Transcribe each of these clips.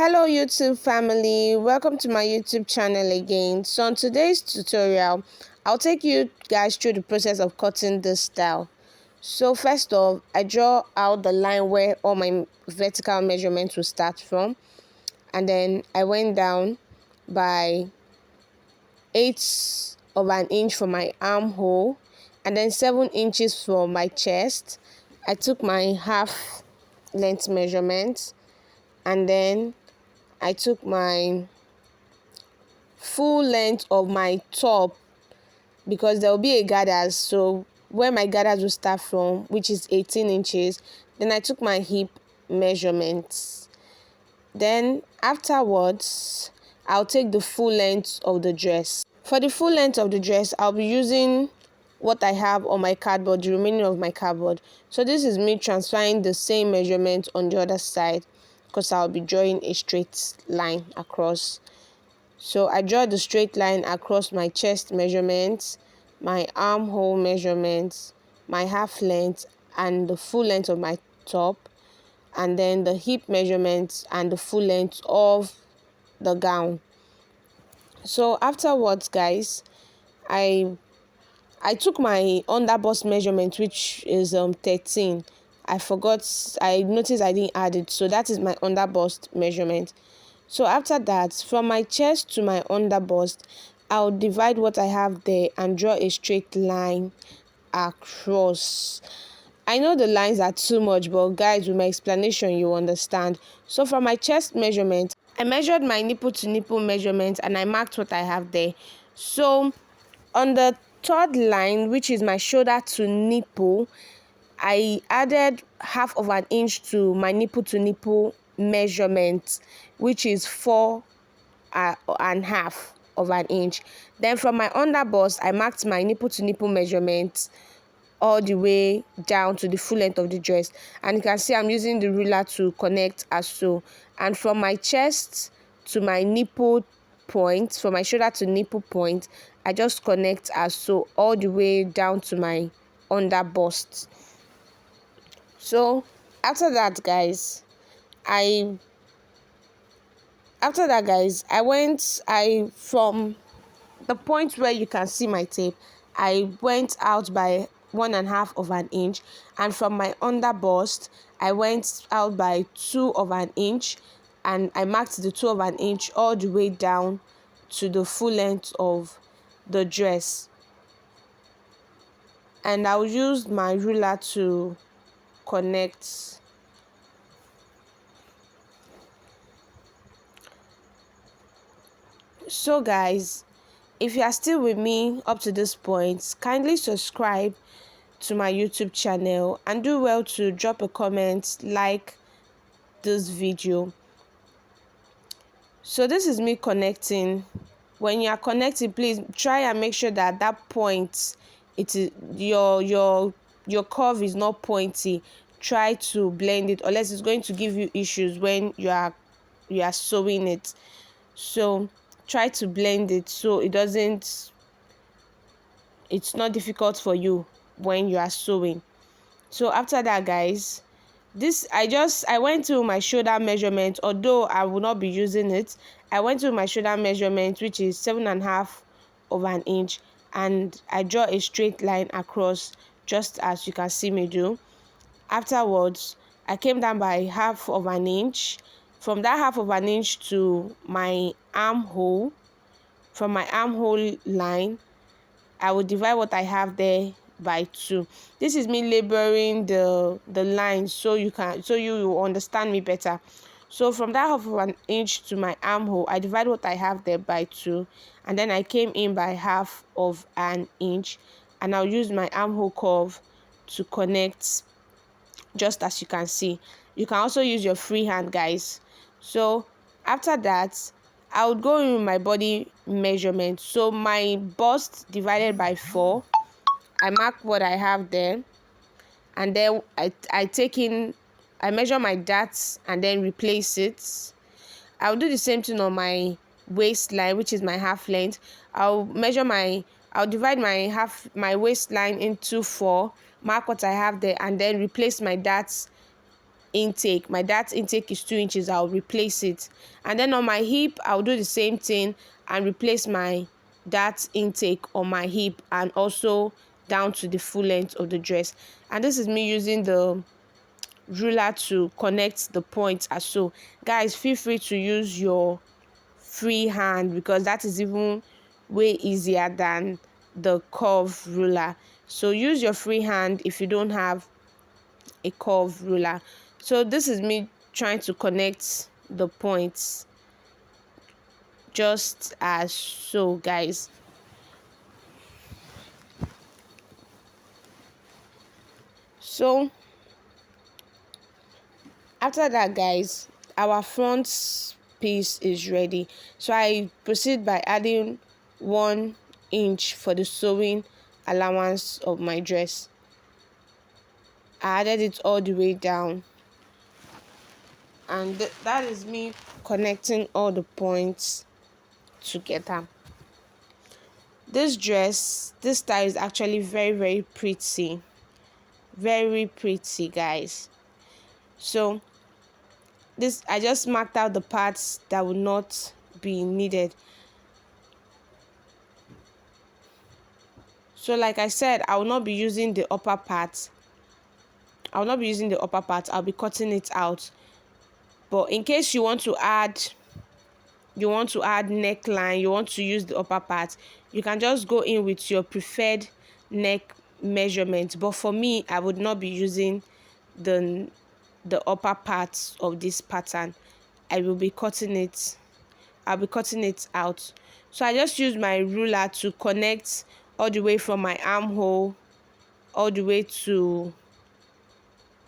Hello YouTube family, welcome to my YouTube channel again. So on today's tutorial, I'll take you guys through the process of cutting this style. So first off, I draw out the line where all my vertical measurements will start from, and then I went down by 1/8 of an inch for my armhole, and then 7 inches for my chest. I took my half length measurement, and then I took my full length of my top because there will be a gathers, so where my gathers will start from, which is 18 inches. Then I took my hip measurements. Then afterwards, I'll take the full length of the dress. For the full length of the dress, I'll be using what I have on my cardboard, the remaining of my cardboard. So this is me transferring the same measurement on the other side, because I'll be drawing a straight line across. So I draw the straight line across my chest measurements, my armhole measurements, my half length and the full length of my top, and then the hip measurements and the full length of the gown. So afterwards, guys, I took my underbust measurement, which is 13. I noticed I didn't add it, so that is my underbust measurement. So after that, from my chest to my underbust, I'll divide what I have there and draw a straight line across. I know the lines are too much, but guys, with my explanation, you understand. So from my chest measurement, I measured my nipple to nipple measurement and I marked what I have there. So on the third line, which is my shoulder to nipple, I added half of an inch to my nipple to nipple measurement, which is 4.5 of an inch. Then from my underbust, I marked my nipple to nipple measurement all the way down to the full length of the dress, and you can see I'm using the ruler to connect as so. And from my chest to my nipple point, from my shoulder to nipple point, I just connect as so all the way down to my underbust. So after that, guys, I from the point where you can see my tape, I went out by 1.5 of an inch, and from my underbust, I went out by 2 of an inch, and I marked the 2 of an inch all the way down to the full length of the dress. And I'll use my ruler to connect. So guys, if you are still with me up to this point, kindly subscribe to my YouTube channel and do well to drop a comment, like this video. So this is me connecting. When you are connecting, please try and make sure that that point, it is your curve is not pointy. Try to blend it, or else it's going to give you issues when you are sewing it. So try to blend it so it's not difficult for you when you are sewing. So after that, guys, I went to my shoulder measurement, although I will not be using it. I went to my shoulder measurement, which is 7.5 of an inch, and I draw a straight line across, just as you can see me do. Afterwards, I came down by 1/2 of an inch. From that 1/2 of an inch to my armhole, from my armhole line, I will divide what I have there by 2. This is me laboring the line so you will understand me better. So from that 1/2 of an inch to my armhole, I divide what I have there by 2, and then I came in by 1/2 of an inch, and I'll use my armhole curve to connect, just as you can see. You can also use your free hand, guys. So after that, I would go in with my body measurement. So my bust divided by 4, I mark what I have there, and then I measure my darts and then replace it. I'll do the same thing on my waistline, which is my half length. I'll divide my waistline into 4, mark what I have there, and then replace my darts intake. My dart intake is 2 inches. I'll replace it. And then on my hip, I'll do the same thing and replace my dart intake on my hip and also down to the full length of the dress. And this is me using the ruler to connect the points as so. Guys, feel free to use your free hand because that is even way easier than the curve ruler. So use your free hand if you don't have a curve ruler. So this is me trying to connect the points just as so, guys. So after that, guys, our front piece is ready. So I proceed by adding 1 inch for the sewing allowance of my dress. I added it all the way down, and that is me connecting all the points together. This dress, this style is actually very pretty, very pretty, guys. So this, I just marked out the parts that will not be needed. So like I said, I will not be using the upper part. I'll be cutting it out. But in case you want to add neckline, you want to use the upper part, you can just go in with your preferred neck measurement. But for me, I would not be using the upper parts of this pattern. I'll be cutting it out. So I just use my ruler to connect all the way from my armhole all the way to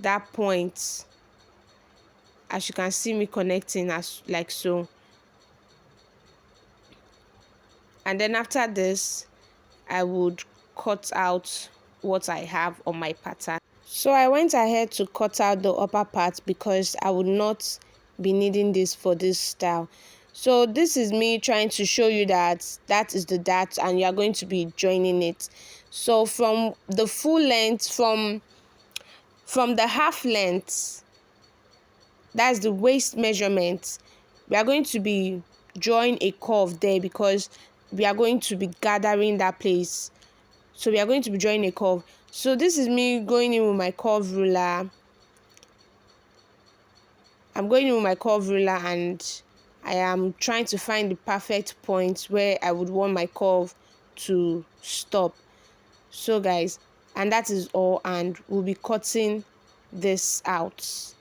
that point, as you can see me connecting as like so. And then after this, I would cut out what I have on my pattern. So I went ahead to cut out the upper part because I would not be needing this for this style. So this is me trying to show you that that is the dart and you are going to be joining it. So from the full length, from the half length, that's the waist measurement, we are going to be drawing a curve there because we are going to be gathering that place. So we are going to be drawing a curve. So this is me going in with my curve ruler. I'm going in with my curve ruler and I am trying to find the perfect point where I would want my curve to stop. So guys, and that is all, and we'll be cutting this out.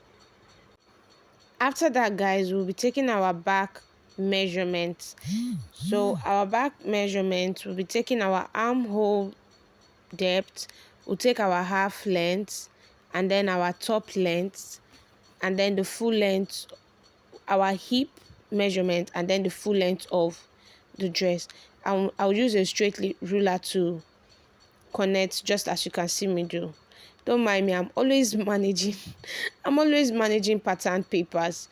After that, guys, we'll be taking our back measurement. So our back measurement, we'll be taking our armhole depth, we'll take our half length and then our top length and then the full length, our hip measurement and then the full length of the dress. I'll use a straight ruler to connect, just as you can see me do. Don't mind me, I'm always managing pattern papers.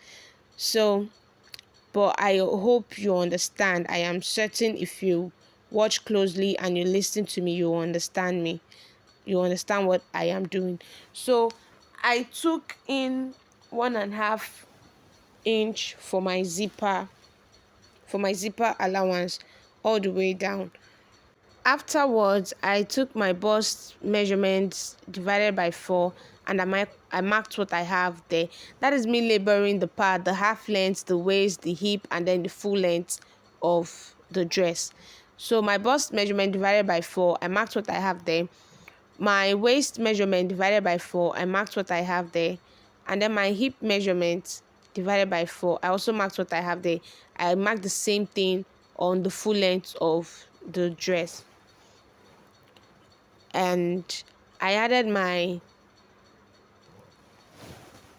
So but I hope you understand. I am certain if you watch closely and you listen to me, you understand me. You understand what I am doing. So I took in 1.5 inch for my zipper allowance all the way down. Afterwards, I took my bust measurements divided by 4 and I marked what I have there. That is me labeling the part, the half length, the waist, the hip, and then the full length of the dress. So my bust measurement divided by 4, I marked what I have there. My waist measurement divided by 4, I marked what I have there. And then my hip measurement divided by 4, I also marked what I have there. I marked the same thing on the full length of the dress. And I added my,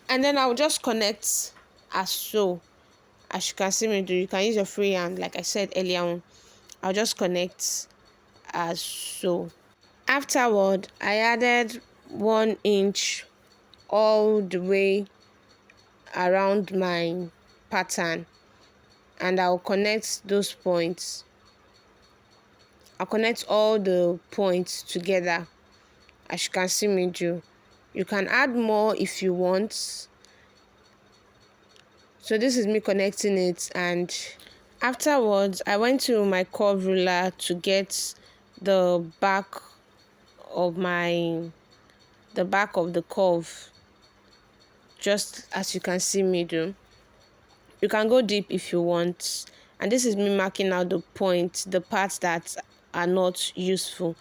and then I'll just connect as so. As you can see me do, you can use your free hand like I said earlier on. I'll just connect as so. Afterward, I added 1 inch all the way around my pattern and I'll connect those points. I'll connect all the points together as you can see me do. You can add more if you want, So this is me connecting it, and afterwards I went to my curve ruler to get the back of the curve, just as you can see me do. You can go deep if you want, and this is me marking out the points, the parts that are not useful.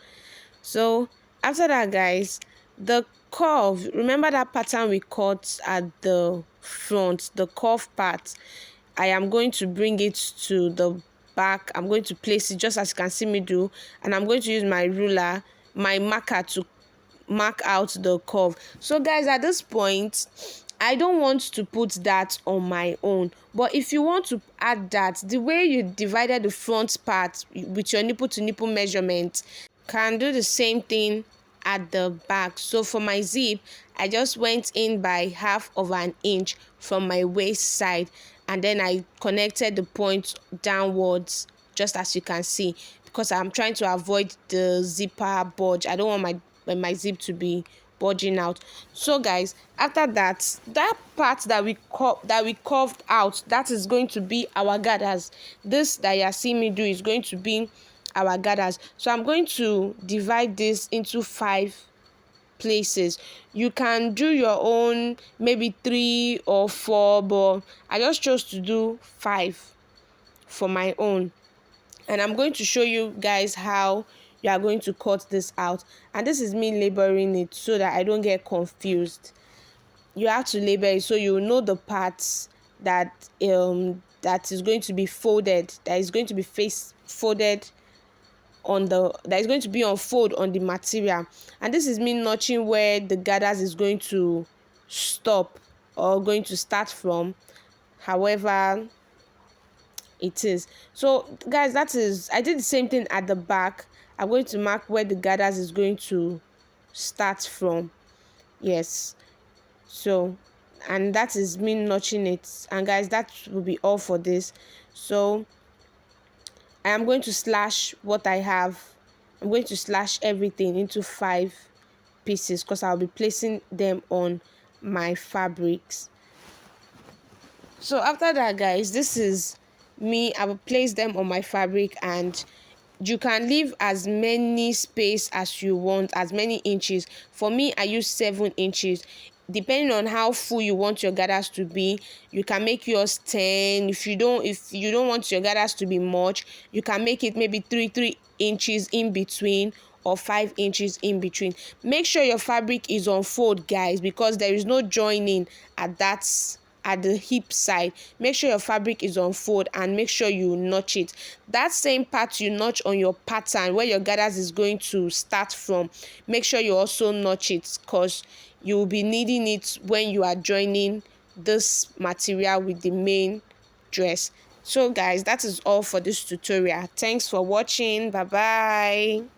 So after that, guys, the curve, remember that pattern we cut at the front, the curve part, I am going to bring it to the back. I'm going to place it just as you can see me do, and I'm going to use my ruler, my marker, to mark out the curve. So guys, at this point, I don't want to put that on my own, but if you want to add that, the way you divided the front part with your nipple to nipple measurement, can do the same thing at the back. So for my zip, I just went in by 1/2 inch from my waist side, and then I connected the point downwards, just as you can see, because I'm trying to avoid the zipper bulge. I don't want my zip to be bulging out. So guys, after that, that part that we curved out, that is going to be our gathers. This that you are seeing me do is going to be our gathers. So I'm going to divide this into 5 places. You can do your own, maybe 3 or 4, but I just chose to do 5 for my own. And I'm going to show you guys how you are going to cut this out. And this is me labeling it so that I don't get confused. You have to label it so you know the parts that that is going to be folded, that is going to be face folded on the, that is going to be on fold on the material. And this is me notching where the gathers is going to stop or going to start from, however it is. So guys, that is, I did the same thing at the back. I'm going to mark where the gathers is going to start from. Yes. So, and that is me notching it. And guys, that will be all for this. So I am going to slash what I have. I'm going to slash everything into 5 pieces because I'll be placing them on my fabrics. So after that, guys, this is me. I will place them on my fabric, and you can leave as many space as you want, as many inches. For me, I use 7 inches. Depending on how full you want your gathers to be, you can make yours 10. If you don't want your gathers to be much, you can make it maybe 3 inches in between, or 5 inches in between. Make sure your fabric is on fold, guys, because there is no joining at the hip side. Make sure your fabric is on fold, and make sure you notch it. That same part you notch on your pattern where your gathers is going to start from, make sure you also notch it, because you will be needing it when you are joining this material with the main dress. So guys, that is all for this tutorial. Thanks for watching. Bye bye.